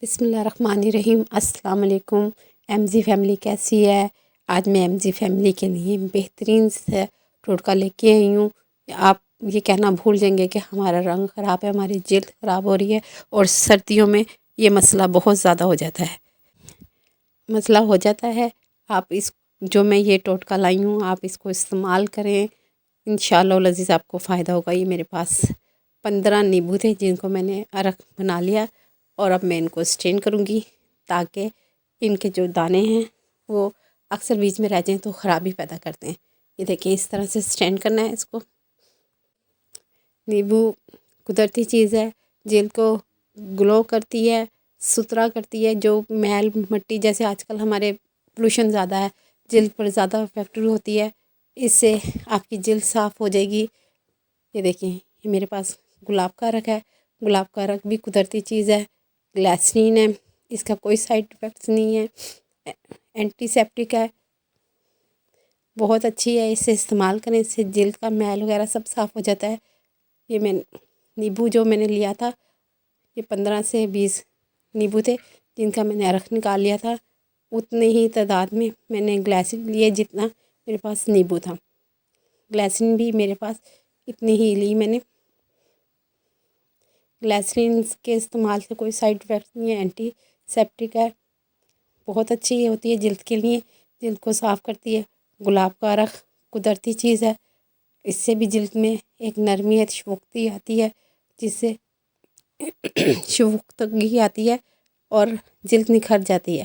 بسم اللہ الرحمن الرحیم۔ السلام علیکم۔ ایم زی فیملی کیسی ہے؟ آج میں ایم زی فیملی کے لیے بہترین سے ٹوٹکا لے کے آئی ہوں۔ آپ یہ کہنا بھول جائیں گے کہ ہمارا رنگ خراب ہے، ہماری جلد خراب ہو رہی ہے، اور سردیوں میں یہ مسئلہ بہت زیادہ ہو جاتا ہے۔ آپ اس جو میں یہ ٹوٹکا لائی ہوں، آپ اس کو استعمال کریں، انشاءاللہ العزیز آپ کو فائدہ ہوگا۔ یہ میرے پاس 15 نیبو تھے جن کو میں نے عرق بنا لیا، اور اب میں ان کو اسٹرین کروں گی تاکہ ان کے جو دانے ہیں وہ اکثر بیچ میں رہ جائیں تو خرابی پیدا کرتے ہیں۔ یہ دیکھیں اس طرح سے اسٹرین کرنا ہے اس کو۔ نیبو قدرتی چیز ہے، جلد کو گلو کرتی ہے، ستھرا کرتی ہے۔ جو میل مٹی جیسے آج کل ہمارے پولوشن زیادہ ہے، جلد پر زیادہ فیکٹری ہوتی ہے، اس سے آپ کی جلد صاف ہو جائے گی۔ یہ دیکھیں یہ میرے پاس گلاب کا عرق ہے۔ گلاب کا عرق بھی قدرتی چیز ہے، گلیسرین ہے، اس کا کوئی سائڈ افیکٹس نہیں ہے، اینٹی سیپٹک ہے، بہت اچھی ہے۔ اسے استعمال کریں، اس سے جلد کا میل وغیرہ سب صاف ہو جاتا ہے۔ یہ میں نیبو جو میں نے لیا تھا، یہ 15 سے 20 نیبو تھے جن کا میں نے عرق نکال لیا تھا۔ اتنے ہی تعداد میں میں نے گلیسرین لیے جتنا میرے پاس نیبو تھا۔ گلیسرین بھی میرے پاس اتنی ہی لی میں نے۔ گلیسرین کے استعمال سے کوئی سائڈ افیکٹ نہیں ہے، اینٹی سیپٹک ہے، بہت اچھی ہوتی ہے جلد کے لیے، جلد کو صاف کرتی ہے۔ گلاب کا عرق قدرتی چیز ہے، اس سے بھی جلد میں ایک نرمی شفقتی آتی ہے، جس سے شفقتگی آتی ہے اور جلد نکھر جاتی ہے۔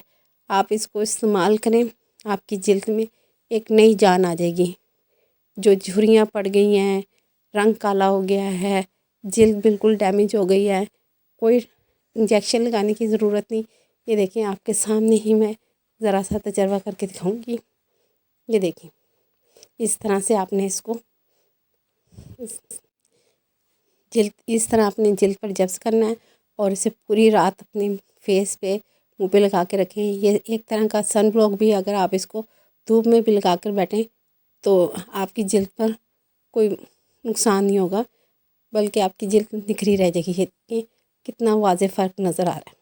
آپ اس کو استعمال کریں، آپ کی جلد میں ایک نئی جان آ جائے گی۔ جو جھریاں پڑ گئی ہیں، رنگ کالا ہو گیا ہے، جلد بالکل ڈیمیج ہو گئی ہے، کوئی انجیکشن لگانے کی ضرورت نہیں۔ یہ دیکھیں آپ کے سامنے ہی میں ذرا سا تجربہ کر کے دکھاؤں گی۔ یہ دیکھیں اس طرح سے آپ نے اس کو اس طرح اپنے جلد پر جبس کرنا ہے، اور اسے پوری رات اپنے فیس پہ منہ پہ لگا کے رکھیں۔ یہ ایک طرح کا سن بلاک بھی، اگر آپ اس کو دھوپ میں بھی لگا کر بیٹھیں تو آپ کی جلد پر کوئی نقصان نہیں ہوگا، بلکہ آپ کی جلد نکھری رہ جائے گی۔ یہ کتنا واضح فرق نظر آ رہا ہے۔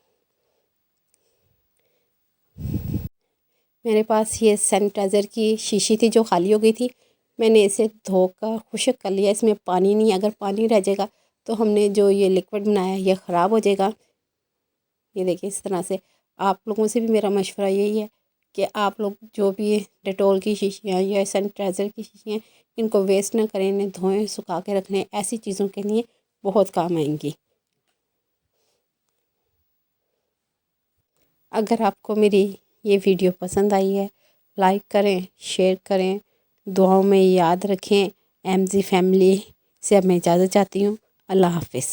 میرے پاس یہ سینیٹائزر کی شیشی تھی جو خالی ہو گئی تھی، میں نے اسے دھو کر خشک کر لیا۔ اس میں پانی نہیں، اگر پانی رہ جائے گا تو ہم نے جو یہ لکوڈ بنایا ہے یہ خراب ہو جائے گا۔ یہ دیکھیں اس طرح سے۔ آپ لوگوں سے بھی میرا مشورہ یہی ہے کہ آپ لوگ جو بھی ڈیٹول کی شیشیاں یا سینیٹائزر کی شیشیاں، ان کو ویسٹ نہ کریں، انہیں دھوئیں، سکھا کے رکھ لیں، ایسی چیزوں کے لیے بہت کام آئیں گی۔ اگر آپ کو میری یہ ویڈیو پسند آئی ہے، لائک کریں، شیئر کریں، دعاؤں میں یاد رکھیں۔ ایم زی فیملی سے اب میں اجازت چاہتی ہوں۔ اللہ حافظ۔